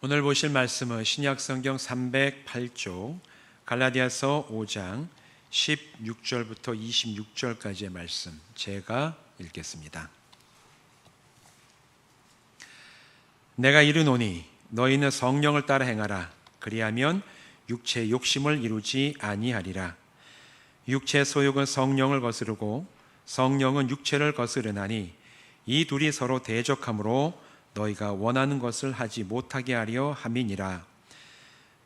오늘 보실 말씀은 신약성경 308쪽 갈라디아서 5장 16절부터 26절까지의 말씀, 제가 읽겠습니다. 내가 이르노니 너희는 성령을 따라 행하라. 그리하면 육체의 욕심을 이루지 아니하리라. 육체의 소욕은 성령을 거스르고 성령은 육체를 거스르나니 이 둘이 서로 대적하므로 너희가 원하는 것을 하지 못하게 하려 함이니라.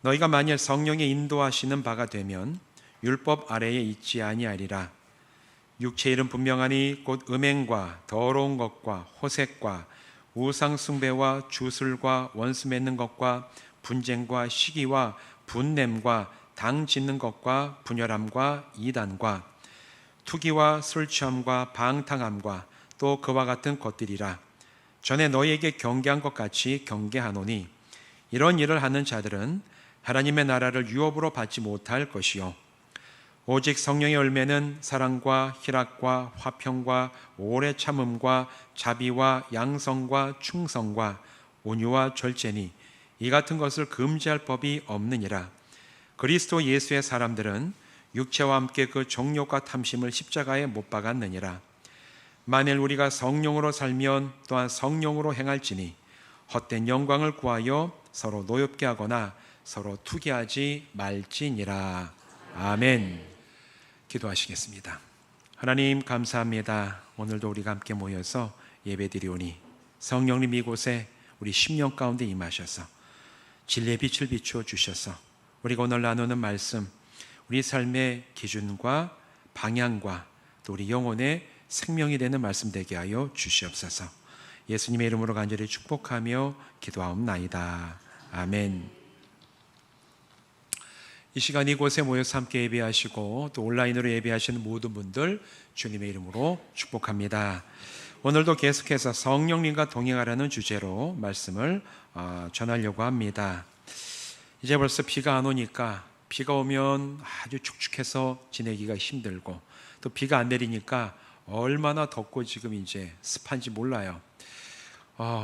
너희가 만일 성령의 인도하시는 바가 되면 율법 아래에 있지 아니하리라. 육체의 일은 분명하니 곧 음행과 더러운 것과 호색과 우상 숭배와 주술과 원수 맺는 것과 분쟁과 시기와 분냄과 당 짓는 것과 분열함과 이단과 투기와 술 취함과 방탕함과 또 그와 같은 것들이라. 전에 너희에게 경계한 것 같이 경계하노니 이런 일을 하는 자들은 하나님의 나라를 유업으로 받지 못할 것이요 오직 성령의 열매는 사랑과 희락과 화평과 오래 참음과 자비와 양성과 충성과 온유와 절제니 이 같은 것을 금지할 법이 없느니라. 그리스도 예수의 사람들은 육체와 함께 그 정욕과 탐심을 십자가에 못 박았느니라. 만일 우리가 성령으로 살면 또한 성령으로 행할지니 헛된 영광을 구하여 서로 노엽게 하거나 서로 투기하지 말지니라. 아멘. 기도하시겠습니다. 하나님 감사합니다. 오늘도 우리가 함께 모여서 예배드리오니 성령님 이곳에 우리 심령 가운데 임하셔서 진리의 빛을 비추어 주셔서 우리가 오늘 나누는 말씀, 우리 삶의 기준과 방향과 또 우리 영혼의 생명이 되는 말씀 되게 하여 주시옵소서. 예수님의 이름으로 간절히 축복하며 기도하옵나이다. 아멘. 이 시간 이곳에 모여서 함께 예배하시고 또 온라인으로 예배하시는 모든 분들 주님의 이름으로 축복합니다. 오늘도 계속해서 성령님과 동행하라는 주제로 말씀을 전하려고 합니다. 이제 벌써 비가 안 오니까 비가 오면 아주 축축해서 지내기가 힘들고 또 비가 안 내리니까 얼마나 덥고 지금 이제 습한지 몰라요.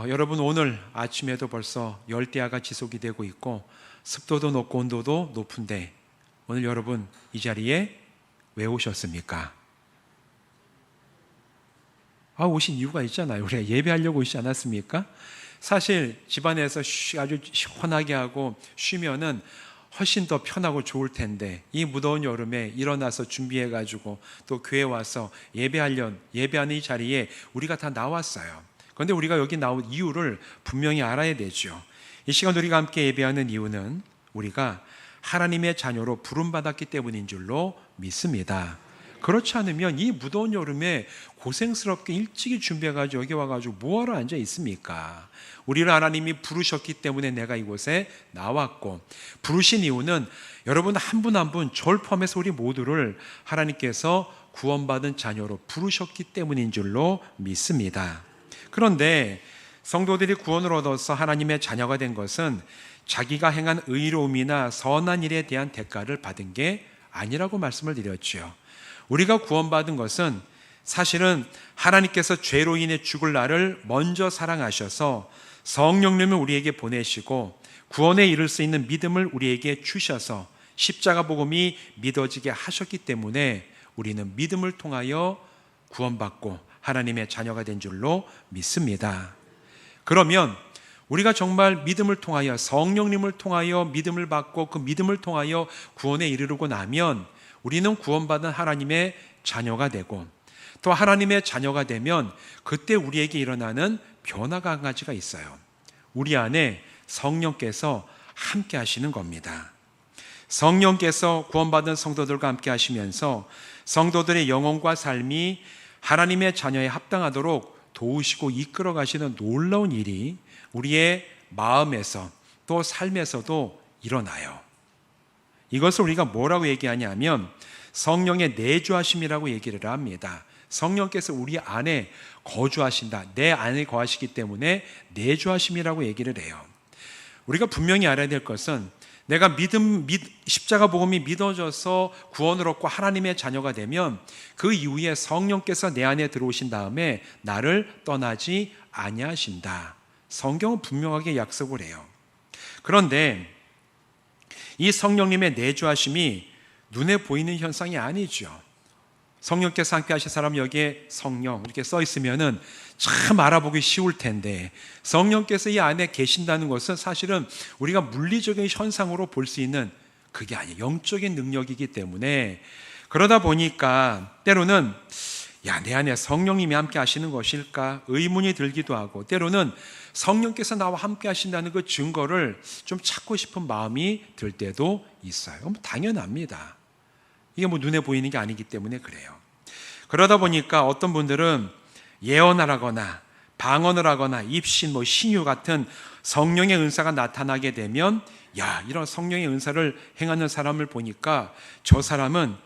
여러분 오늘 아침에도 벌써 열대야가 지속이 되고 있고 습도도 높고 온도도 높은데 오늘 여러분 이 자리에 왜 오셨습니까? 오신 이유가 있잖아요. 우리가 예배하려고 오시지 않았습니까? 사실 집안에서 아주 시원하게 하고 쉬면은 훨씬 더 편하고 좋을 텐데 이 무더운 여름에 일어나서 준비해가지고 또 교회 와서 예배하는 이 자리에 우리가 다 나왔어요. 그런데 우리가 여기 나온 이유를 분명히 알아야 되죠. 이 시간 우리가 함께 예배하는 이유는 우리가 하나님의 자녀로 부름받았기 때문인 줄로 믿습니다. 그렇지 않으면 이 무더운 여름에 고생스럽게 일찍이 준비해가지고 여기 와가지고 뭐하러 앉아 있습니까? 우리를 하나님이 부르셨기 때문에 내가 이곳에 나왔고, 부르신 이유는 여러분 한 분 한 분 저를 포함해서 우리 모두를 하나님께서 구원받은 자녀로 부르셨기 때문인 줄로 믿습니다. 그런데 성도들이 구원을 얻어서 하나님의 자녀가 된 것은 자기가 행한 의로움이나 선한 일에 대한 대가를 받은 게 아니라고 말씀을 드렸죠. 우리가 구원받은 것은 사실은 하나님께서 죄로 인해 죽을 나를 먼저 사랑하셔서 성령님을 우리에게 보내시고 구원에 이를 수 있는 믿음을 우리에게 주셔서 십자가 복음이 믿어지게 하셨기 때문에 우리는 믿음을 통하여 구원받고 하나님의 자녀가 된 줄로 믿습니다. 그러면 우리가 정말 믿음을 통하여 성령님을 통하여 믿음을 받고 그 믿음을 통하여 구원에 이르르고 나면 우리는 구원받은 하나님의 자녀가 되고 또 하나님의 자녀가 되면 그때 우리에게 일어나는 변화가 한 가지가 있어요. 우리 안에 성령께서 함께 하시는 겁니다. 성령께서 구원받은 성도들과 함께 하시면서 성도들의 영혼과 삶이 하나님의 자녀에 합당하도록 도우시고 이끌어 가시는 놀라운 일이 우리의 마음에서 또 삶에서도 일어나요. 이것을 우리가 뭐라고 얘기하냐면 성령의 내주하심이라고 얘기를 합니다. 성령께서 우리 안에 거주하신다. 내 안에 거하시기 때문에 내주하심이라고 얘기를 해요. 우리가 분명히 알아야 될 것은 내가 십자가 복음이 믿어져서 구원을 얻고 하나님의 자녀가 되면 그 이후에 성령께서 내 안에 들어오신 다음에 나를 떠나지 아니하신다. 성경은 분명하게 약속을 해요. 그런데 이 성령님의 내주하심이 눈에 보이는 현상이 아니죠. 성령께서 함께 하실 사람 여기에 성령 이렇게 써 있으면은 참 알아보기 쉬울 텐데, 성령께서 이 안에 계신다는 것은 사실은 우리가 물리적인 현상으로 볼 수 있는 그게 아니에요. 영적인 능력이기 때문에, 그러다 보니까 때로는 내 안에 성령님이 함께 하시는 것일까 의문이 들기도 하고, 때로는 성령께서 나와 함께 하신다는 그 증거를 좀 찾고 싶은 마음이 들 때도 있어요. 당연합니다. 이게 눈에 보이는 게 아니기 때문에 그래요. 그러다 보니까 어떤 분들은 예언을 하거나 방언을 하거나 입신, 신유 같은 성령의 은사가 나타나게 되면 이런 성령의 은사를 행하는 사람을 보니까 저 사람은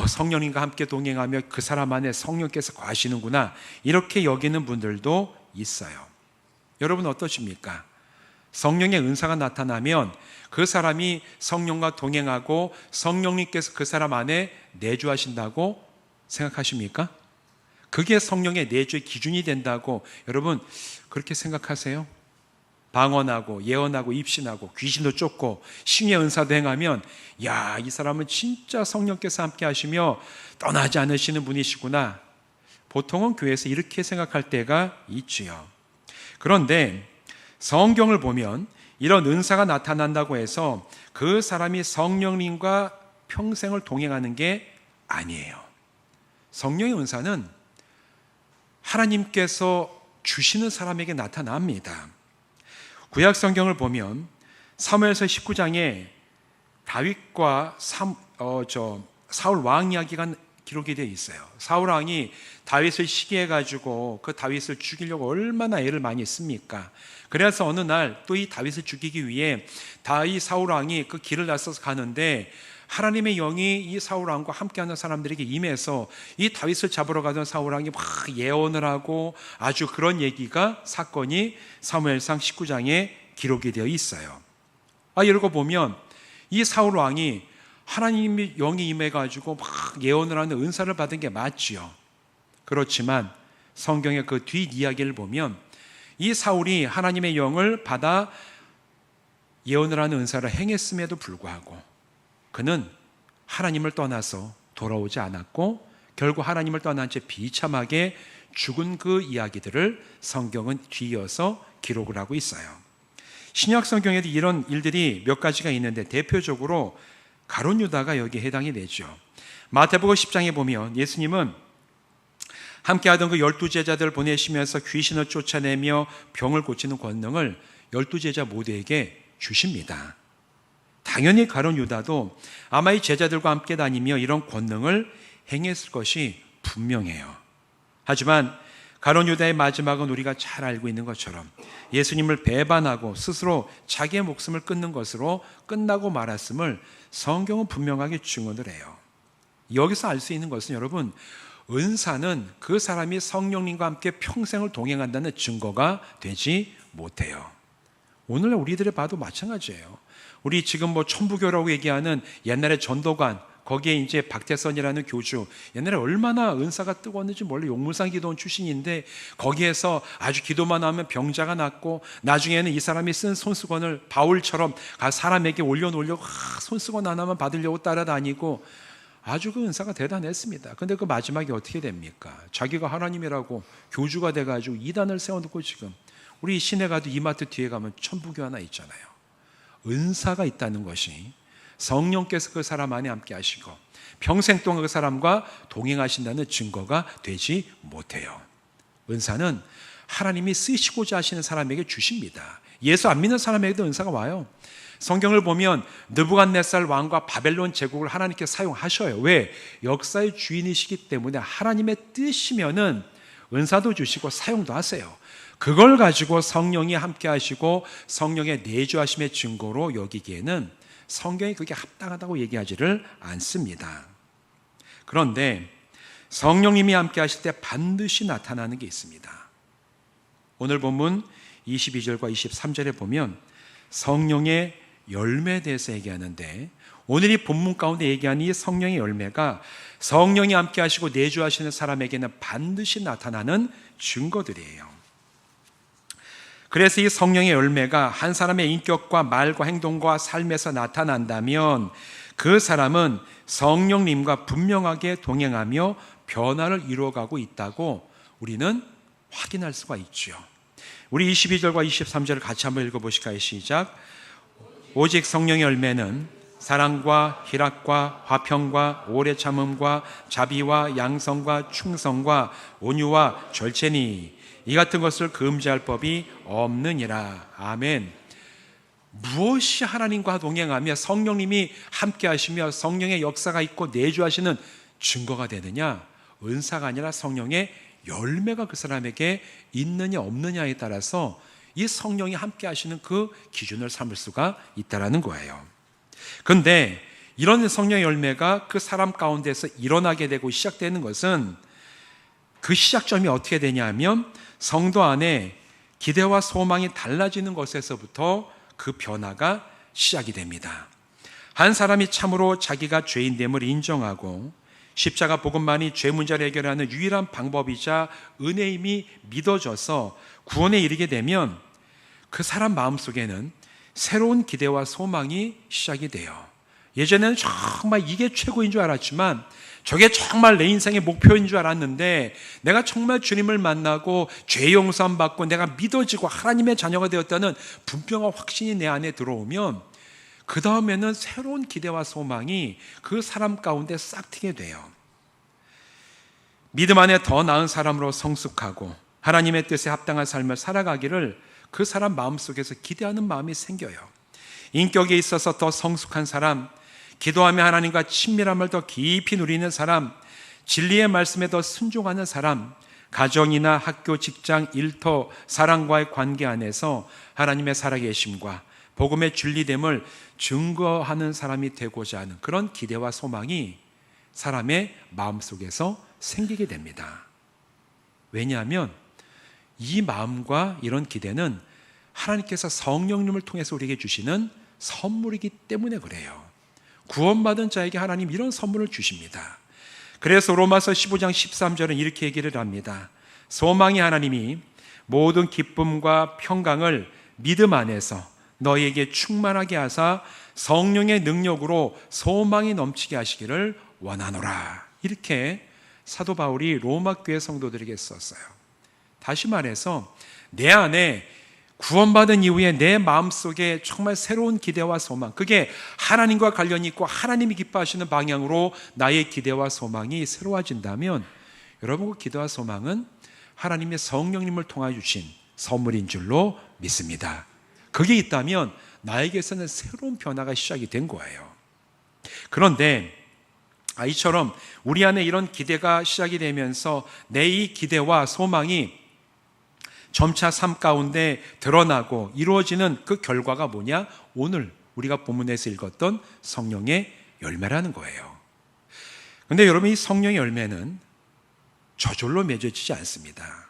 성령님과 함께 동행하며 그 사람 안에 성령께서 거하시는구나, 이렇게 여기는 분들도 있어요. 여러분 어떠십니까? 성령의 은사가 나타나면 그 사람이 성령과 동행하고 성령님께서 그 사람 안에 내주하신다고 생각하십니까? 그게 성령의 내주의 기준이 된다고 여러분 그렇게 생각하세요? 방언하고 예언하고 입신하고 귀신도 쫓고 신의 은사도 행하면 이 사람은 진짜 성령께서 함께 하시며 떠나지 않으시는 분이시구나, 보통은 교회에서 이렇게 생각할 때가 있지요. 그런데 성경을 보면 이런 은사가 나타난다고 해서 그 사람이 성령님과 평생을 동행하는 게 아니에요. 성령의 은사는 하나님께서 주시는 사람에게 나타납니다. 구약 성경을 보면 사무엘서 19장에 다윗과 사울 왕 이야기가 기록이 되어 있어요. 사울 왕이 다윗을 시기해가지고 그 다윗을 죽이려고 얼마나 애를 많이 씁니까? 그래서 어느 날 또 이 다윗을 죽이기 위해 사울 왕이 그 길을 나서서 가는데 하나님의 영이 이 사울 왕과 함께하는 사람들에게 임해서 이 다윗을 잡으러 가던 사울 왕이 막 예언을 하고 아주 그런 사건이 사무엘상 19장에 기록이 되어 있어요. 이러고 보면 이 사울 왕이 하나님의 영이 임해가지고 막 예언을 하는 은사를 받은 게 맞지요. 그렇지만 성경의 그 뒷이야기를 보면 이 사울이 하나님의 영을 받아 예언을 하는 은사를 행했음에도 불구하고 그는 하나님을 떠나서 돌아오지 않았고 결국 하나님을 떠난 채 비참하게 죽은 그 이야기들을 성경은 뒤이어서 기록을 하고 있어요. 신약 성경에도 이런 일들이 몇 가지가 있는데 대표적으로 가룟 유다가 여기에 해당이 되죠. 마태복음 10장에 보면 예수님은 함께하던 그 12제자들을 보내시면서 귀신을 쫓아내며 병을 고치는 권능을 12제자 모두에게 주십니다. 당연히 가룟 유다도 아마 이 제자들과 함께 다니며 이런 권능을 행했을 것이 분명해요. 하지만 가룟 유다의 마지막은 우리가 잘 알고 있는 것처럼 예수님을 배반하고 스스로 자기의 목숨을 끊는 것으로 끝나고 말았음을 성경은 분명하게 증언을 해요. 여기서 알 수 있는 것은 여러분, 은사는 그 사람이 성령님과 함께 평생을 동행한다는 증거가 되지 못해요. 오늘날 우리들이 봐도 마찬가지예요. 우리 지금 천부교라고 얘기하는 옛날에 전도관, 거기에 이제 박태선이라는 교주, 옛날에 얼마나 은사가 뜨거웠는지 몰라요. 용문상 기도원 출신인데 거기에서 아주 기도만 하면 병자가 낫고 나중에는 이 사람이 쓴 손수건을 바울처럼 사람에게 올려놓으려고 손수건 하나만 받으려고 따라다니고 아주 그 은사가 대단했습니다. 근데 그 마지막에 어떻게 됩니까? 자기가 하나님이라고 교주가 돼가지고 이단을 세워놓고 지금 우리 시내 가도 이마트 뒤에 가면 천부교 하나 있잖아요. 은사가 있다는 것이 성령께서 그 사람 안에 함께 하시고 평생 동안 그 사람과 동행하신다는 증거가 되지 못해요. 은사는 하나님이 쓰시고자 하시는 사람에게 주십니다. 예수 안 믿는 사람에게도 은사가 와요. 성경을 보면 느부갓네살 왕과 바벨론 제국을 하나님께 사용하셔요. 왜? 역사의 주인이시기 때문에 하나님의 뜻이면은 은사도 주시고 사용도 하세요. 그걸 가지고 성령이 함께 하시고 성령의 내주하심의 증거로 여기기에는 성경이 그게 합당하다고 얘기하지를 않습니다. 그런데 성령님이 함께 하실 때 반드시 나타나는 게 있습니다. 오늘 본문 22절과 23절에 보면 성령의 열매에 대해서 얘기하는데, 오늘 이 본문 가운데 얘기하는 이 성령의 열매가 성령이 함께 하시고 내주하시는 사람에게는 반드시 나타나는 증거들이에요. 그래서 이 성령의 열매가 한 사람의 인격과 말과 행동과 삶에서 나타난다면 그 사람은 성령님과 분명하게 동행하며 변화를 이루어가고 있다고 우리는 확인할 수가 있죠. 우리 22절과 23절을 같이 한번 읽어보실까요? 시작. 오직 성령의 열매는 사랑과 희락과 화평과 오래 참음과 자비와 양성과 충성과 온유와 절제니 이 같은 것을 금지할 법이 없느니라. 아멘. 무엇이 하나님과 동행하며 성령님이 함께 하시며 성령의 역사가 있고 내주하시는 증거가 되느냐? 은사가 아니라 성령의 열매가 그 사람에게 있느냐 없느냐에 따라서 이 성령이 함께 하시는 그 기준을 삼을 수가 있다는 거예요. 그런데 이런 성령의 열매가 그 사람 가운데서 일어나게 되고 시작되는 것은 그 시작점이 어떻게 되냐면 성도 안에 기대와 소망이 달라지는 것에서부터 그 변화가 시작이 됩니다. 한 사람이 참으로 자기가 죄인됨을 인정하고 십자가 복음만이 죄 문제를 해결하는 유일한 방법이자 은혜임이 믿어져서 구원에 이르게 되면 그 사람 마음속에는 새로운 기대와 소망이 시작이 돼요. 예전에는 정말 이게 최고인 줄 알았지만 저게 정말 내 인생의 목표인 줄 알았는데 내가 정말 주님을 만나고 죄 용서함 받고 내가 믿어지고 하나님의 자녀가 되었다는 분명한 확신이 내 안에 들어오면 그 다음에는 새로운 기대와 소망이 그 사람 가운데 싹 트게 돼요. 믿음 안에 더 나은 사람으로 성숙하고 하나님의 뜻에 합당한 삶을 살아가기를 그 사람 마음속에서 기대하는 마음이 생겨요. 인격에 있어서 더 성숙한 사람, 기도하며 하나님과 친밀함을 더 깊이 누리는 사람, 진리의 말씀에 더 순종하는 사람, 가정이나 학교, 직장, 일터, 사랑과의 관계 안에서 하나님의 살아계심과 복음의 진리됨을 증거하는 사람이 되고자 하는 그런 기대와 소망이 사람의 마음속에서 생기게 됩니다. 왜냐하면 이 마음과 이런 기대는 하나님께서 성령님을 통해서 우리에게 주시는 선물이기 때문에 그래요. 구원받은 자에게 하나님 이런 선물을 주십니다. 그래서 로마서 15장 13절은 이렇게 얘기를 합니다. 소망이 하나님이 모든 기쁨과 평강을 믿음 안에서 너희에게 충만하게 하사 성령의 능력으로 소망이 넘치게 하시기를 원하노라. 이렇게 사도 바울이 로마 교회 성도들에게 썼어요. 다시 말해서 내 안에 구원받은 이후에 내 마음속에 정말 새로운 기대와 소망, 그게 하나님과 관련이 있고 하나님이 기뻐하시는 방향으로 나의 기대와 소망이 새로워진다면 여러분 그 기대와 소망은 하나님의 성령님을 통하여 주신 선물인 줄로 믿습니다. 그게 있다면 나에게서는 새로운 변화가 시작이 된 거예요. 그런데 이처럼 우리 안에 이런 기대가 시작이 되면서 내 이 기대와 소망이 점차 삶 가운데 드러나고 이루어지는 그 결과가 뭐냐? 오늘 우리가 본문에서 읽었던 성령의 열매라는 거예요. 그런데 여러분 이 성령의 열매는 저절로 맺어지지 않습니다.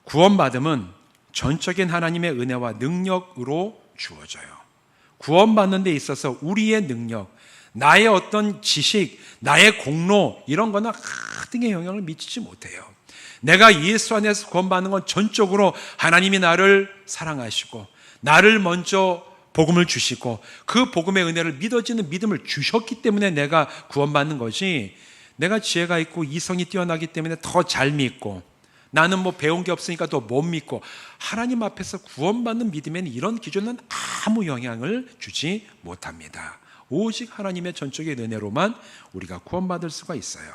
구원받음은 전적인 하나님의 은혜와 능력으로 주어져요. 구원받는 데 있어서 우리의 능력, 나의 어떤 지식, 나의 공로 이런 거는 하등의 영향을 미치지 못해요. 내가 예수 안에서 구원받는 건 전적으로 하나님이 나를 사랑하시고 나를 먼저 복음을 주시고 그 복음의 은혜를 믿어지는 믿음을 주셨기 때문에 내가 구원받는 것이 내가 지혜가 있고 이성이 뛰어나기 때문에 더 잘 믿고 나는 뭐 배운 게 없으니까 더 못 믿고 하나님 앞에서 구원받는 믿음에는 이런 기준은 아무 영향을 주지 못합니다. 오직 하나님의 전적인 은혜로만 우리가 구원받을 수가 있어요.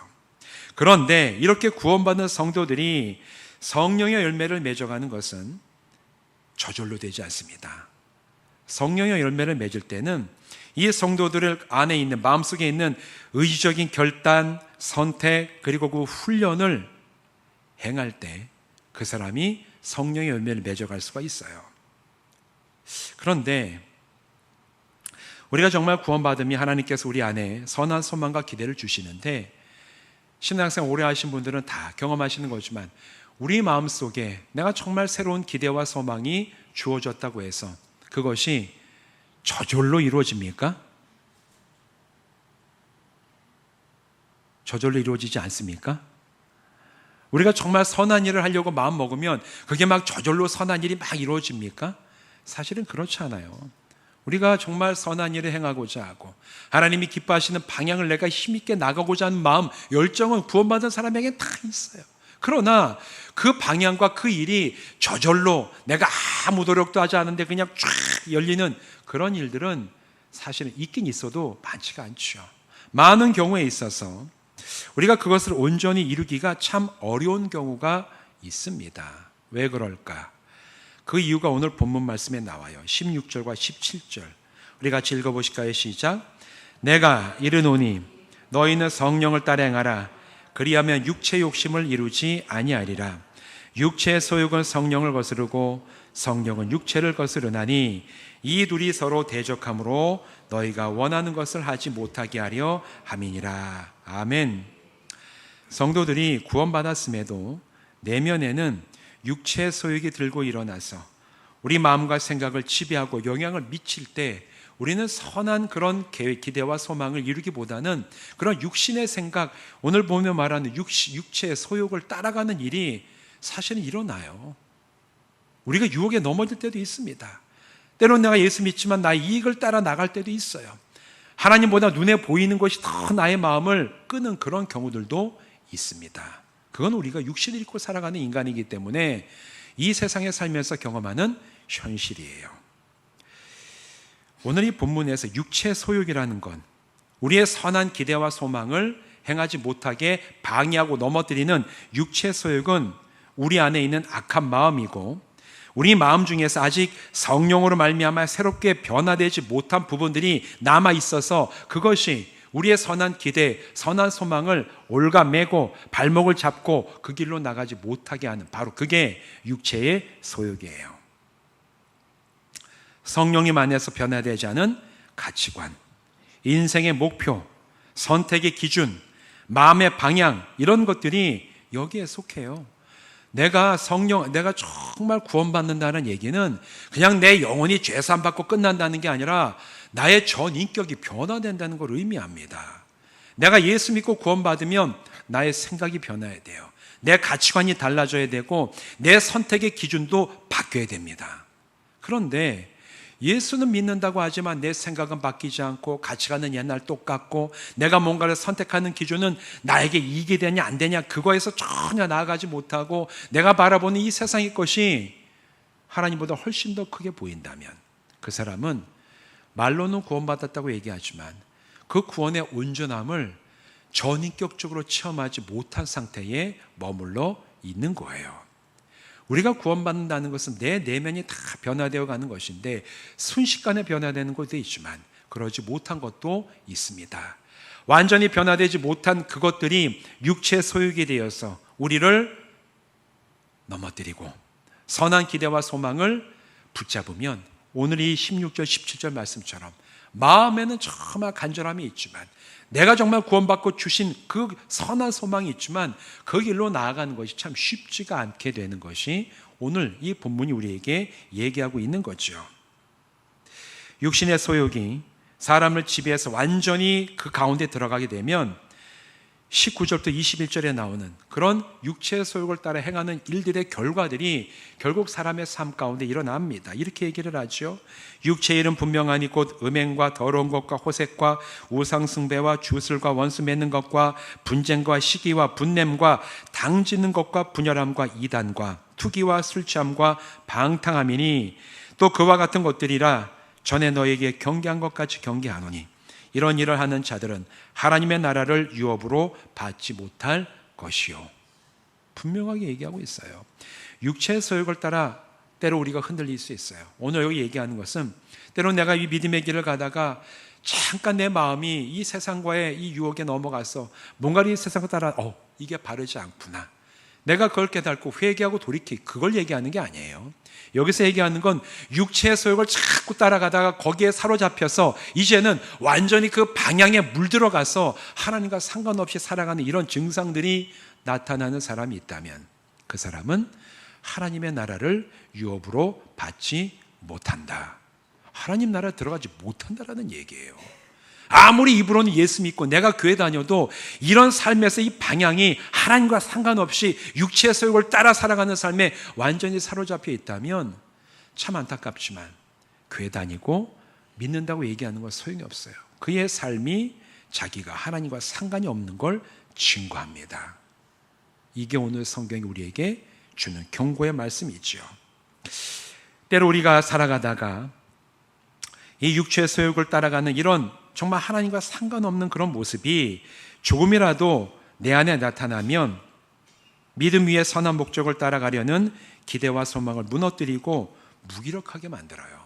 그런데 이렇게 구원받은 성도들이 성령의 열매를 맺어가는 것은 저절로 되지 않습니다. 성령의 열매를 맺을 때는 이 성도들 안에 있는 마음속에 있는 의지적인 결단, 선택 그리고 그 훈련을 행할 때 그 사람이 성령의 열매를 맺어갈 수가 있어요. 그런데 우리가 정말 구원받으면 하나님께서 우리 안에 선한 소망과 기대를 주시는데 신앙생활 오래 하신 분들은 다 경험하시는 거지만 우리 마음속에 내가 정말 새로운 기대와 소망이 주어졌다고 해서 그것이 저절로 이루어집니까? 저절로 이루어지지 않습니까? 우리가 정말 선한 일을 하려고 마음 먹으면 그게 막 저절로 선한 일이 막 이루어집니까? 사실은 그렇지 않아요. 우리가 정말 선한 일을 행하고자 하고 하나님이 기뻐하시는 방향을 내가 힘있게 나가고자 하는 마음, 열정은 구원받은 사람에게 다 있어요. 그러나 그 방향과 그 일이 저절로 내가 아무 노력도 하지 않은데 그냥 쫙 열리는 그런 일들은 사실은 있긴 있어도 많지가 않죠. 많은 경우에 있어서 우리가 그것을 온전히 이루기가 참 어려운 경우가 있습니다. 왜 그럴까? 그 이유가 오늘 본문 말씀에 나와요. 16절과 17절 우리 같이 읽어보실까요? 시작. 내가 이르노니 너희는 성령을 따라 행하라. 그리하면 육체 욕심을 이루지 아니하리라. 육체의 소욕은 성령을 거스르고 성령은 육체를 거스르나니 이 둘이 서로 대적함으로 너희가 원하는 것을 하지 못하게 하려 함이니라. 아멘. 성도들이 구원받았음에도 내면에는 육체의 소욕이 들고 일어나서 우리 마음과 생각을 지배하고 영향을 미칠 때 우리는 선한 그런 기대와 소망을 이루기보다는 그런 육신의 생각, 오늘 보면 말하는 육체의 소욕을 따라가는 일이 사실은 일어나요. 우리가 유혹에 넘어질 때도 있습니다. 때로는 내가 예수 믿지만 나의 이익을 따라 나갈 때도 있어요. 하나님보다 눈에 보이는 것이 더 나의 마음을 끄는 그런 경우들도 있습니다. 그건 우리가 육신을 입고 살아가는 인간이기 때문에 이 세상에 살면서 경험하는 현실이에요. 오늘 이 본문에서 육체 소욕이라는 건 우리의 선한 기대와 소망을 행하지 못하게 방해하고 넘어뜨리는 육체 소욕은 우리 안에 있는 악한 마음이고 우리 마음 중에서 아직 성령으로 말미암아 새롭게 변화되지 못한 부분들이 남아 있어서 그것이 우리의 선한 기대, 선한 소망을 올가매고 발목을 잡고 그 길로 나가지 못하게 하는 바로 그게 육체의 소욕이에요. 성령님 안에서 변화되지 않은 가치관, 인생의 목표, 선택의 기준, 마음의 방향 이런 것들이 여기에 속해요. 내가 정말 구원받는다는 얘기는 그냥 내 영혼이 죄산 받고 끝난다는 게 아니라 나의 전 인격이 변화된다는 걸 의미합니다. 내가 예수 믿고 구원받으면 나의 생각이 변해야 돼요. 내 가치관이 달라져야 되고 내 선택의 기준도 바뀌어야 됩니다. 그런데 예수는 믿는다고 하지만 내 생각은 바뀌지 않고 가치관은 옛날 똑같고 내가 뭔가를 선택하는 기준은 나에게 이익이 되냐 안 되냐 그거에서 전혀 나아가지 못하고 내가 바라보는 이 세상의 것이 하나님보다 훨씬 더 크게 보인다면 그 사람은 말로는 구원받았다고 얘기하지만 그 구원의 온전함을 전인격적으로 체험하지 못한 상태에 머물러 있는 거예요. 우리가 구원받는다는 것은 내 내면이 다 변화되어 가는 것인데 순식간에 변화되는 것도 있지만 그러지 못한 것도 있습니다. 완전히 변화되지 못한 그것들이 육체의 소욕이 되어서 우리를 넘어뜨리고 선한 기대와 소망을 붙잡으면 오늘 이 16절 17절 말씀처럼 마음에는 정말 간절함이 있지만 내가 정말 구원받고 주신 그 선한 소망이 있지만 그 길로 나아가는 것이 참 쉽지가 않게 되는 것이 오늘 이 본문이 우리에게 얘기하고 있는 거죠. 육신의 소욕이 사람을 지배해서 완전히 그 가운데 들어가게 되면 19절부터 21절에 나오는 그런 육체의 소욕을 따라 행하는 일들의 결과들이 결국 사람의 삶 가운데 일어납니다. 이렇게 얘기를 하죠. 육체의 일은 분명하니 곧 음행과 더러운 것과 호색과 우상숭배와 주술과 원수 맺는 것과 분쟁과 시기와 분냄과 당짓는 것과 분열함과 이단과 투기와 술취함과 방탕함이니 또 그와 같은 것들이라 전에 너에게 경계한 것까지 경계하노니 이런 일을 하는 자들은 하나님의 나라를 유업으로 받지 못할 것이요. 분명하게 얘기하고 있어요. 육체의 소욕을 따라 때로 우리가 흔들릴 수 있어요. 오늘 여기 얘기하는 것은 때로 내가 이 믿음의 길을 가다가 잠깐 내 마음이 이 세상과의 이 유혹에 넘어가서 뭔가 이 세상을 따라 이게 바르지 않구나. 내가 그걸 깨닫고 회개하고 돌이키 그걸 얘기하는 게 아니에요. 여기서 얘기하는 건 육체의 소욕을 자꾸 따라가다가 거기에 사로잡혀서 이제는 완전히 그 방향에 물들어가서 하나님과 상관없이 살아가는 이런 증상들이 나타나는 사람이 있다면 그 사람은 하나님의 나라를 유업으로 받지 못한다. 하나님 나라에 들어가지 못한다라는 얘기예요. 아무리 입으로는 예수 믿고 내가 교회 다녀도 이런 삶에서 이 방향이 하나님과 상관없이 육체의 소욕을 따라 살아가는 삶에 완전히 사로잡혀 있다면 참 안타깝지만 교회 다니고 믿는다고 얘기하는 건 소용이 없어요. 그의 삶이 자기가 하나님과 상관이 없는 걸 증거합니다. 이게 오늘 성경이 우리에게 주는 경고의 말씀이죠. 때로 우리가 살아가다가 이 육체의 소욕을 따라가는 이런 정말 하나님과 상관없는 그런 모습이 조금이라도 내 안에 나타나면 믿음 위에 선한 목적을 따라가려는 기대와 소망을 무너뜨리고 무기력하게 만들어요.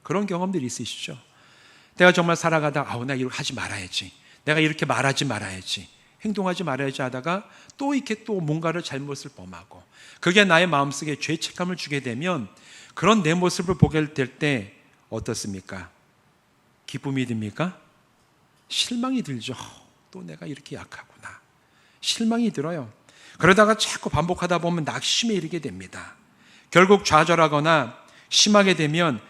그런 경험들이 있으시죠? 내가 정말 살아가다 나 이렇게 하지 말아야지, 내가 이렇게 말하지 말아야지, 행동하지 말아야지 하다가 또 이렇게 또 뭔가를 잘못을 범하고 그게 나의 마음속에 죄책감을 주게 되면 그런 내 모습을 보게 될 때 어떻습니까? 기쁨이 듭니까? 실망이 들죠. 또 내가 이렇게 약하구나. 실망이 들어요. 그러다가 자꾸 반복하다 보면 낙심에 이르게 됩니다. 결국 좌절하거나 심하게 되면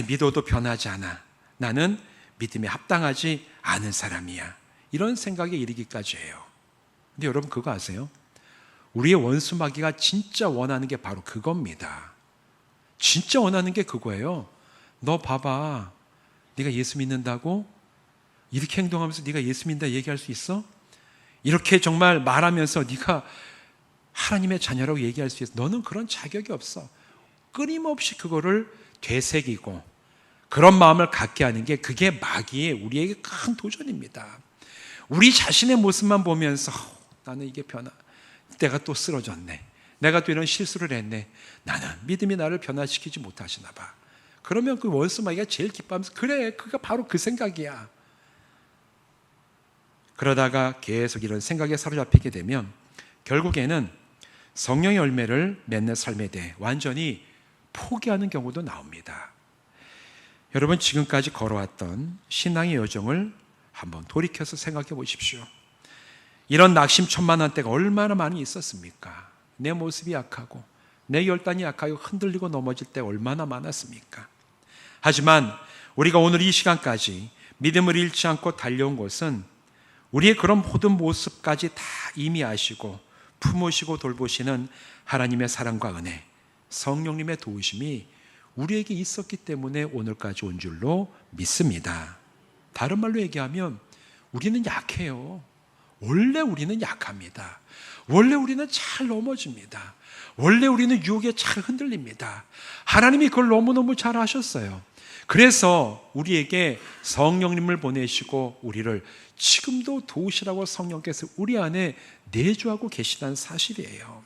믿어도 변하지 않아. 나는 믿음에 합당하지 않은 사람이야. 이런 생각에 이르기까지 해요. 근데 여러분 그거 아세요? 우리의 원수 마귀가 진짜 원하는 게 바로 그겁니다. 진짜 원하는 게 그거예요. 너 봐봐. 네가 예수 믿는다고? 이렇게 행동하면서 네가 예수 믿는다 얘기할 수 있어? 이렇게 정말 말하면서 네가 하나님의 자녀라고 얘기할 수 있어? 너는 그런 자격이 없어. 끊임없이 그거를 되새기고 그런 마음을 갖게 하는 게 그게 마귀의 우리에게 큰 도전입니다. 우리 자신의 모습만 보면서 나는 이게 내가 또 쓰러졌네, 내가 또 이런 실수를 했네, 나는 믿음이 나를 변화시키지 못하시나 봐. 그러면 그 원수 마귀가 제일 기뻐하면서 그래, 그가 바로 그 생각이야. 그러다가 계속 이런 생각에 사로잡히게 되면 결국에는 성령의 열매를 맺는 삶에 대해 완전히 포기하는 경우도 나옵니다. 여러분 지금까지 걸어왔던 신앙의 여정을 한번 돌이켜서 생각해 보십시오. 이런 낙심천만한 때가 얼마나 많이 있었습니까? 내 모습이 약하고 내 결단이 약하고 흔들리고 넘어질 때가 얼마나 많았습니까? 하지만 우리가 오늘 이 시간까지 믿음을 잃지 않고 달려온 것은 우리의 그런 모든 모습까지 다 이미 아시고 품으시고 돌보시는 하나님의 사랑과 은혜, 성령님의 도우심이 우리에게 있었기 때문에 오늘까지 온 줄로 믿습니다. 다른 말로 얘기하면 우리는 약해요. 원래 우리는 약합니다. 원래 우리는 잘 넘어집니다. 원래 우리는 유혹에 잘 흔들립니다. 하나님이 그걸 너무너무 잘 아셨어요. 그래서 우리에게 성령님을 보내시고 우리를 지금도 도우시라고 성령께서 우리 안에 내주하고 계시다는 사실이에요.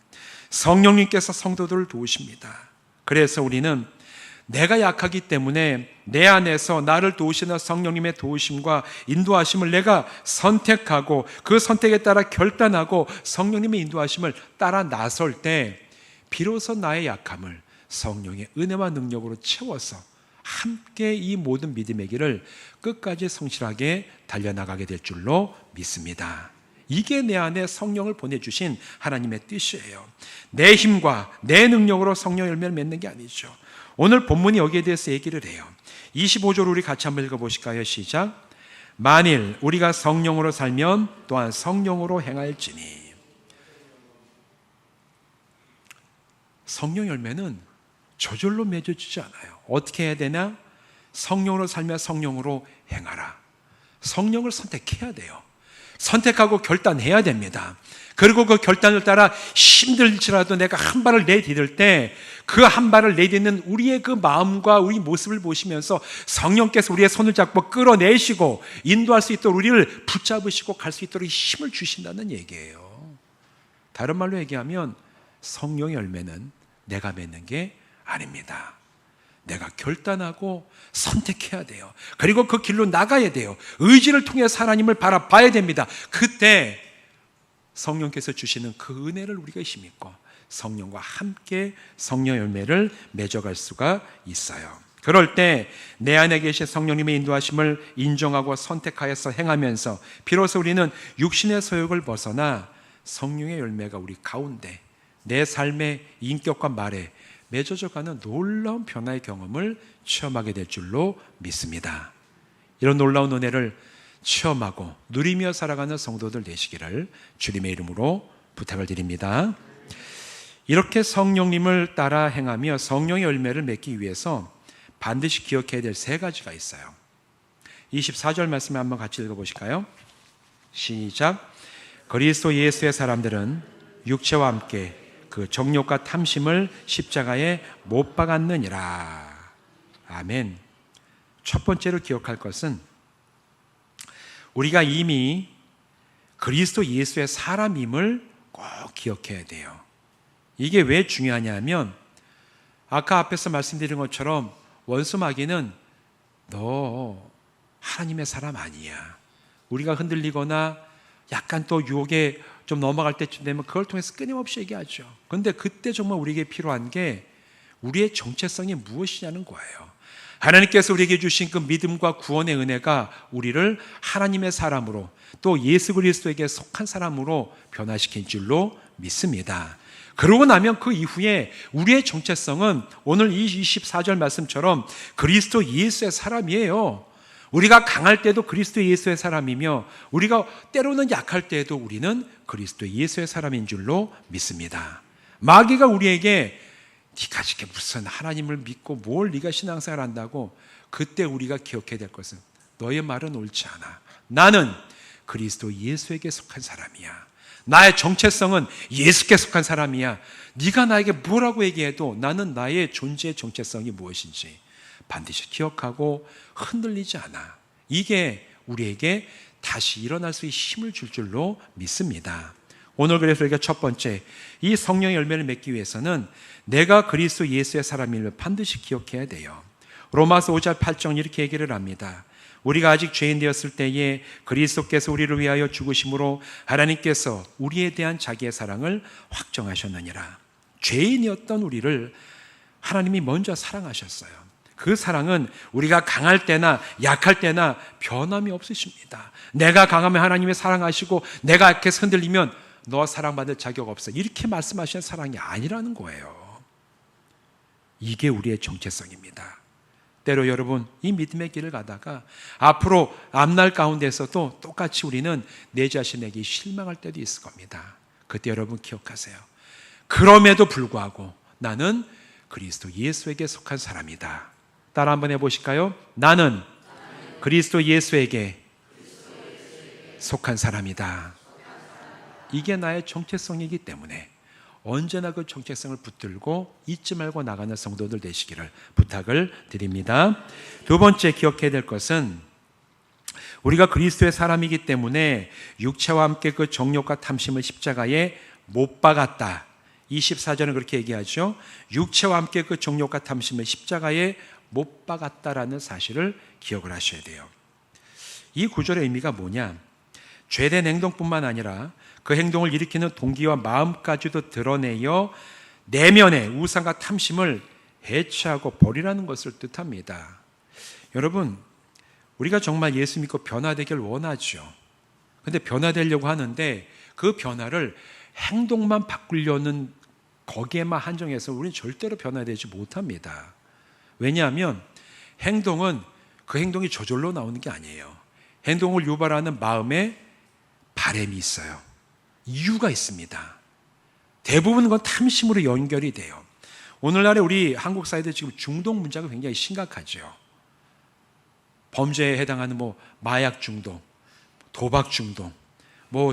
성령님께서 성도들을 도우십니다. 그래서 우리는 내가 약하기 때문에 내 안에서 나를 도우시는 성령님의 도우심과 인도하심을 내가 선택하고 그 선택에 따라 결단하고 성령님의 인도하심을 따라 나설 때 비로소 나의 약함을 성령의 은혜와 능력으로 채워서 함께 이 모든 믿음의 길을 끝까지 성실하게 달려나가게 될 줄로 믿습니다. 이게 내 안에 성령을 보내주신 하나님의 뜻이에요. 내 힘과 내 능력으로 성령 열매를 맺는 게 아니죠. 오늘 본문이 여기에 대해서 얘기를 해요. 25절 우리 같이 한번 읽어보실까요? 시작. 만일 우리가 성령으로 살면 또한 성령으로 행할지니. 성령 열매는 저절로 맺어지지 않아요. 어떻게 해야 되나? 성령으로 살면 성령으로 행하라. 성령을 선택해야 돼요. 선택하고 결단해야 됩니다. 그리고 그 결단을 따라 힘들지라도 내가 한 발을 내디딜 때 그 한 발을 내딛는 우리의 그 마음과 우리 모습을 보시면서 성령께서 우리의 손을 잡고 끌어내시고 인도할 수 있도록 우리를 붙잡으시고 갈 수 있도록 힘을 주신다는 얘기예요. 다른 말로 얘기하면 성령의 열매는 내가 맺는 게 아닙니다. 내가 결단하고 선택해야 돼요. 그리고 그 길로 나가야 돼요. 의지를 통해서 하나님을 바라봐야 됩니다. 그때 성령께서 주시는 그 은혜를 우리가 힘입고 성령과 함께 성령 열매를 맺어갈 수가 있어요. 그럴 때 내 안에 계신 성령님의 인도하심을 인정하고 선택하여서 행하면서 비로소 우리는 육신의 소욕을 벗어나 성령의 열매가 우리 가운데 내 삶의 인격과 말에 맺어져가는 놀라운 변화의 경험을 체험하게 될 줄로 믿습니다. 이런 놀라운 은혜를 체험하고 누리며 살아가는 성도들 되시기를 주님의 이름으로 부탁을 드립니다. 이렇게 성령님을 따라 행하며 성령의 열매를 맺기 위해서 반드시 기억해야 될 세 가지가 있어요. 24절 말씀을 한번 같이 읽어보실까요? 시작. 그리스도 예수의 사람들은 육체와 함께 그 정욕과 탐심을 십자가에 못 박았느니라. 아멘. 첫 번째로 기억할 것은 우리가 이미 그리스도 예수의 사람임을 꼭 기억해야 돼요. 이게 왜 중요하냐면 아까 앞에서 말씀드린 것처럼 원수 마귀는 너 하나님의 사람 아니야. 우리가 흔들리거나 약간 또 유혹에 좀 넘어갈 때쯤 되면 그걸 통해서 끊임없이 얘기하죠. 그런데 그때 정말 우리에게 필요한 게 우리의 정체성이 무엇이냐는 거예요. 하나님께서 우리에게 주신 그 믿음과 구원의 은혜가 우리를 하나님의 사람으로 또 예수 그리스도에게 속한 사람으로 변화시킨 줄로 믿습니다. 그러고 나면 그 이후에 우리의 정체성은 오늘 이 24절 말씀처럼 그리스도 예수의 사람이에요. 우리가 강할 때도 그리스도 예수의 사람이며 우리가 때로는 약할 때에도 우리는 그리스도 예수의 사람인 줄로 믿습니다. 마귀가 우리에게 네가 이렇게 무슨 하나님을 믿고 뭘 네가 신앙생활 한다고, 그때 우리가 기억해야 될 것은 너의 말은 옳지 않아. 나는 그리스도 예수에게 속한 사람이야. 나의 정체성은 예수께 속한 사람이야. 네가 나에게 뭐라고 얘기해도 나는 나의 존재의 정체성이 무엇인지 반드시 기억하고 흔들리지 않아. 이게 우리에게 다시 일어날 수 있는 힘을 줄 줄로 믿습니다. 오늘 그래서 우리가 첫 번째, 이 성령의 열매를 맺기 위해서는 내가 그리스도 예수의 사람임을 반드시 기억해야 돼요. 로마서 5장 8절 이렇게 얘기를 합니다. 우리가 아직 죄인 되었을 때에 그리스도께서 우리를 위하여 죽으심으로 하나님께서 우리에 대한 자기의 사랑을 확정하셨느니라. 죄인이었던 우리를 하나님이 먼저 사랑하셨어요. 그 사랑은 우리가 강할 때나 약할 때나 변함이 없으십니다. 내가 강하면 하나님이 사랑하시고 내가 이렇게 흔들리면 너 사랑받을 자격 없어, 이렇게 말씀하시는 사랑이 아니라는 거예요. 이게 우리의 정체성입니다. 때로 여러분 이 믿음의 길을 가다가 앞으로 앞날 가운데서도 똑같이 우리는 내 자신에게 실망할 때도 있을 겁니다. 그때 여러분 기억하세요. 그럼에도 불구하고 나는 그리스도 예수에게 속한 사람이다. 따라 한번 해보실까요? 나는 그리스도 예수에게 속한 사람이다. 이게 나의 정체성이기 때문에 언제나 그 정체성을 붙들고 잊지 말고 나가는 성도들 되시기를 부탁을 드립니다. 두 번째 기억해야 될 것은 우리가 그리스도의 사람이기 때문에 육체와 함께 그 정욕과 탐심을 십자가에 못 박았다. 24절은 그렇게 얘기하죠. 육체와 함께 그 정욕과 탐심을 십자가에 못 박았다라는 사실을 기억을 하셔야 돼요. 이 구절의 의미가 뭐냐? 죄된 행동뿐만 아니라 그 행동을 일으키는 동기와 마음까지도 드러내어 내면의 우상과 탐심을 해체하고 버리라는 것을 뜻합니다. 여러분, 우리가 정말 예수 믿고 변화되길 원하죠. 그런데 변화되려고 하는데 그 변화를 행동만 바꾸려는 거기에만 한정해서 우리는 절대로 변화되지 못합니다. 왜냐하면 행동은 그 행동이 저절로 나오는 게 아니에요. 행동을 유발하는 마음에 바람이 있어요. 이유가 있습니다. 대부분 건 탐심으로 연결이 돼요. 오늘날에 우리 한국 사회도 지금 중독 문제가 굉장히 심각하죠. 범죄에 해당하는 마약 중독, 도박 중독,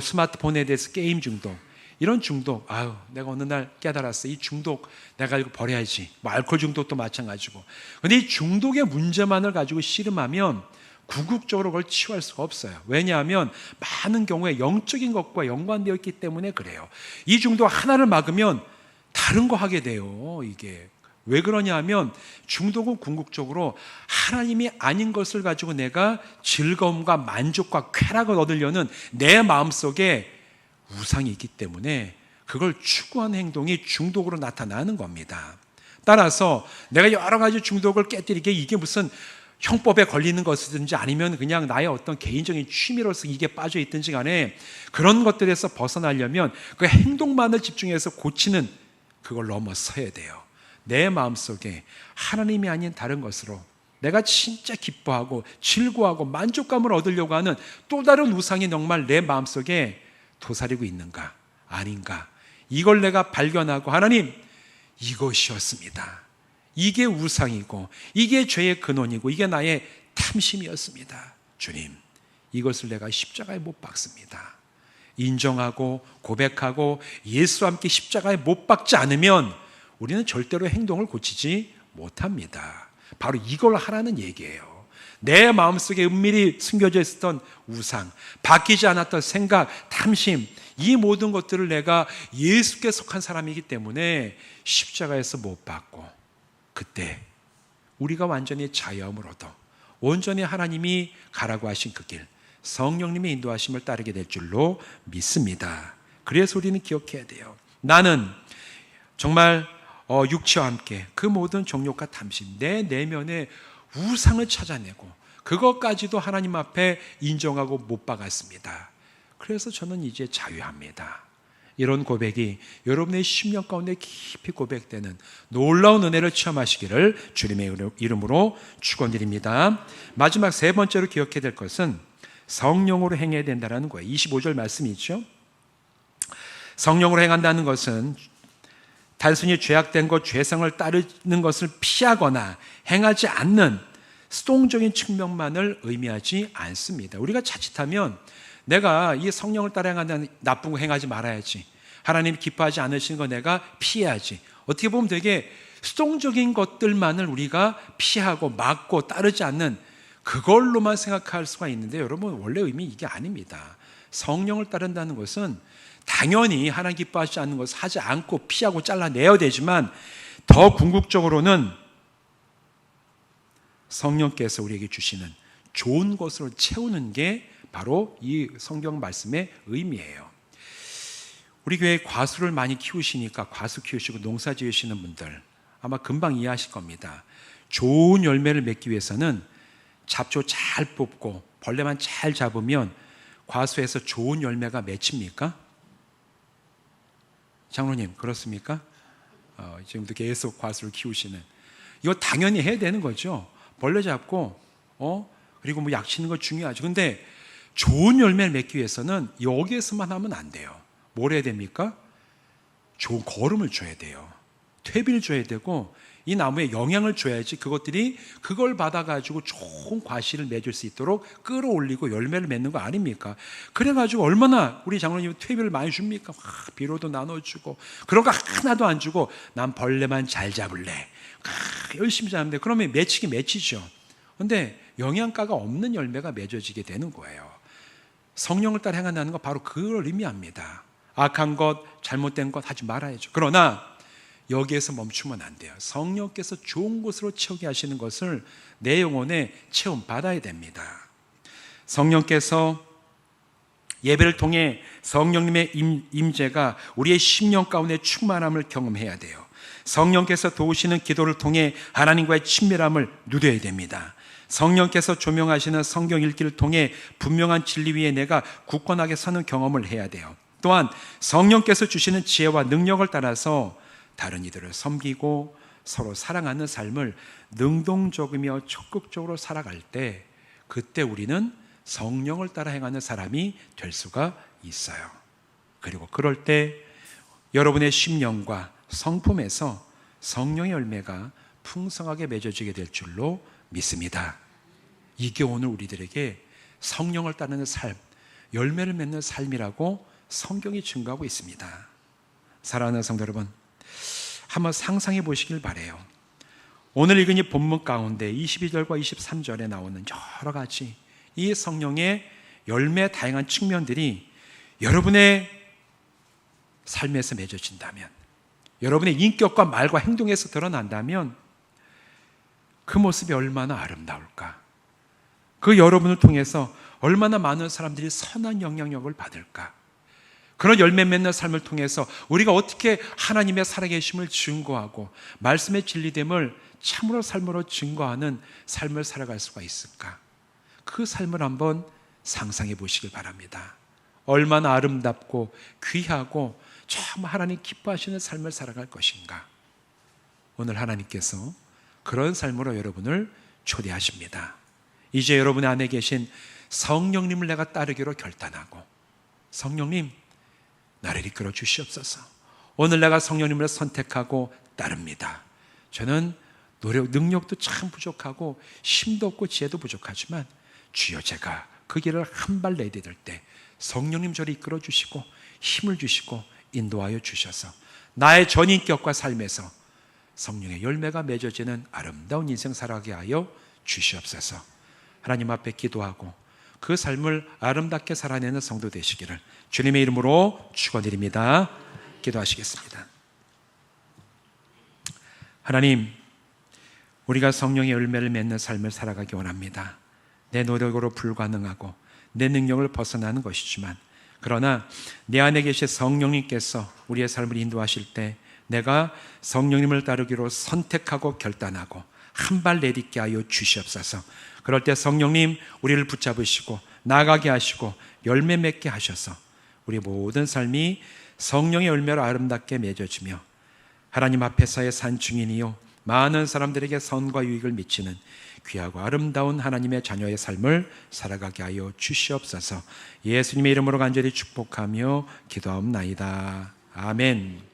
스마트폰에 대해서 게임 중독, 이런 중독, 내가 어느 날 깨달았어. 이 중독 내가 이거 버려야지. 알코올 중독도 마찬가지고. 그런데 이 중독의 문제만을 가지고 씨름하면 궁극적으로 그걸 치유할 수가 없어요. 왜냐하면 많은 경우에 영적인 것과 연관되어 있기 때문에 그래요. 이 중독 하나를 막으면 다른 거 하게 돼요. 이게 왜 그러냐 하면 중독은 궁극적으로 하나님이 아닌 것을 가지고 내가 즐거움과 만족과 쾌락을 얻으려는 내 마음속에 우상이 있기 때문에 그걸 추구하는 행동이 중독으로 나타나는 겁니다. 따라서 내가 여러 가지 중독을 깨뜨리게 이게 무슨 형법에 걸리는 것이든지 아니면 그냥 나의 어떤 개인적인 취미로서 이게 빠져 있든지 간에 그런 것들에서 벗어나려면 그 행동만을 집중해서 고치는 그걸 넘어서야 돼요. 내 마음속에 하나님이 아닌 다른 것으로 내가 진짜 기뻐하고 즐거워하고 만족감을 얻으려고 하는 또 다른 우상이 정말 내 마음속에 도사리고 있는가? 아닌가? 이걸 내가 발견하고 하나님, 이것이었습니다. 이게 우상이고 이게 죄의 근원이고 이게 나의 탐심이었습니다. 주님, 이것을 내가 십자가에 못 박습니다. 인정하고 고백하고 예수와 함께 십자가에 못 박지 않으면 우리는 절대로 행동을 고치지 못합니다. 바로 이걸 하라는 얘기예요. 내 마음속에 은밀히 숨겨져 있었던 우상, 바뀌지 않았던 생각, 탐심, 이 모든 것들을 내가 예수께 속한 사람이기 때문에 십자가에서 못 박고, 그때 우리가 완전히 자유함을 얻어 온전히 하나님이 가라고 하신 그 길, 성령님의 인도하심을 따르게 될 줄로 믿습니다. 그래서 우리는 기억해야 돼요. 나는 정말 육체와 함께 그 모든 정욕과 탐심, 내 내면의 우상을 찾아내고 그것까지도 하나님 앞에 인정하고 못 박았습니다. 그래서 저는 이제 자유합니다. 이런 고백이 여러분의 심령 가운데 깊이 고백되는 놀라운 은혜를 체험하시기를 주님의 이름으로 축원드립니다. 마지막 세 번째로 기억해야 될 것은 성령으로 행해야 된다는 거예요. 25절 말씀이 있죠. 성령으로 행한다는 것은 단순히 죄악된 것, 죄성을 따르는 것을 피하거나 행하지 않는 수동적인 측면만을 의미하지 않습니다. 우리가 자칫하면 내가 이 성령을 따라 행한다는 나쁜 거 행하지 말아야지, 하나님 기뻐하지 않으시는 거 내가 피해야지, 어떻게 보면 되게 수동적인 것들만을 우리가 피하고 막고 따르지 않는 그걸로만 생각할 수가 있는데, 여러분 원래 의미 이게 아닙니다. 성령을 따른다는 것은 당연히 하나님 기뻐하지 않는 것을 하지 않고 피하고 잘라내야 되지만, 더 궁극적으로는 성령께서 우리에게 주시는 좋은 것으로 채우는 게 바로 이 성경 말씀의 의미예요. 우리 교회에 과수를 많이 키우시니까 과수 키우시고 농사 지으시는 분들 아마 금방 이해하실 겁니다. 좋은 열매를 맺기 위해서는 잡초 잘 뽑고 벌레만 잘 잡으면 과수에서 좋은 열매가 맺힙니까? 장로님 그렇습니까? 지금도 계속 과수를 키우시는, 이거 당연히 해야 되는 거죠. 벌레 잡고 그리고 뭐 약 치는 거 중요하죠. 근데 좋은 열매를 맺기 위해서는 여기에서만 하면 안 돼요. 뭘 해야 됩니까? 좋은 거름을 줘야 돼요. 퇴비를 줘야 되고 이 나무에 영향을 줘야지 그것들이 그걸 받아가지고 좋은 과실을 맺을 수 있도록 끌어올리고 열매를 맺는 거 아닙니까? 그래가지고 얼마나 우리 장로님 퇴비를 많이 줍니까? 비료도 나눠주고 그런 거 하나도 안 주고 난 벌레만 잘 잡을래, 열심히 잡는데 그러면 맺히긴 맺히죠. 근데 영양가가 없는 열매가 맺어지게 되는 거예요. 성령을 따라 행한다는 건 바로 그걸 의미합니다. 악한 것, 잘못된 것 하지 말아야죠. 그러나 여기에서 멈추면 안 돼요. 성령께서 좋은 곳으로 채우게 하시는 것을 내 영혼에 체험받아야 됩니다. 성령께서 예배를 통해 성령님의 임재가 우리의 심령 가운데 충만함을 경험해야 돼요. 성령께서 도우시는 기도를 통해 하나님과의 친밀함을 누려야 됩니다. 성령께서 조명하시는 성경 읽기를 통해 분명한 진리 위에 내가 굳건하게 서는 경험을 해야 돼요. 또한 성령께서 주시는 지혜와 능력을 따라서 다른 이들을 섬기고 서로 사랑하는 삶을 능동적이며 적극적으로 살아갈 때, 그때 우리는 성령을 따라 행하는 사람이 될 수가 있어요. 그리고 그럴 때 여러분의 심령과 성품에서 성령의 열매가 풍성하게 맺어지게 될 줄로 믿습니다. 이게 오늘 우리들에게 성령을 따르는 삶, 열매를 맺는 삶이라고 성경이 증거하고 있습니다. 사랑하는 성도 여러분, 한번 상상해 보시길 바라요. 오늘 읽은 이 본문 가운데 22절과 23절에 나오는 여러 가지 이 성령의 열매 다양한 측면들이 여러분의 삶에서 맺어진다면, 여러분의 인격과 말과 행동에서 드러난다면 그 모습이 얼마나 아름다울까? 그 여러분을 통해서 얼마나 많은 사람들이 선한 영향력을 받을까? 그런 열매 맺는 삶을 통해서 우리가 어떻게 하나님의 살아계심을 증거하고 말씀의 진리됨을 참으로 삶으로 증거하는 삶을 살아갈 수가 있을까? 그 삶을 한번 상상해 보시길 바랍니다. 얼마나 아름답고 귀하고 참 하나님 기뻐하시는 삶을 살아갈 것인가? 오늘 하나님께서 그런 삶으로 여러분을 초대하십니다. 이제 여러분 안에 계신 성령님을 내가 따르기로 결단하고, 성령님 나를 이끌어 주시옵소서. 오늘 내가 성령님을 선택하고 따릅니다. 저는 능력도 참 부족하고 힘도 없고 지혜도 부족하지만 주여, 제가 그 길을 한 발 내디딜 때 성령님 저를 이끌어 주시고 힘을 주시고 인도하여 주셔서 나의 전인격과 삶에서 성령의 열매가 맺어지는 아름다운 인생 살아가게 하여 주시옵소서. 하나님 앞에 기도하고 그 삶을 아름답게 살아내는 성도 되시기를 주님의 이름으로 축원드립니다. 기도하시겠습니다. 하나님, 우리가 성령의 열매를 맺는 삶을 살아가기 원합니다. 내 노력으로 불가능하고 내 능력을 벗어나는 것이지만, 그러나 내 안에 계신 성령님께서 우리의 삶을 인도하실 때 내가 성령님을 따르기로 선택하고 결단하고 한 발 내딛게 하여 주시옵소서. 그럴 때 성령님 우리를 붙잡으시고 나가게 하시고 열매 맺게 하셔서 우리 모든 삶이 성령의 열매로 아름답게 맺어지며 하나님 앞에서의 산 증인이요 많은 사람들에게 선과 유익을 미치는 귀하고 아름다운 하나님의 자녀의 삶을 살아가게 하여 주시옵소서. 예수님의 이름으로 간절히 축복하며 기도하옵나이다. 아멘.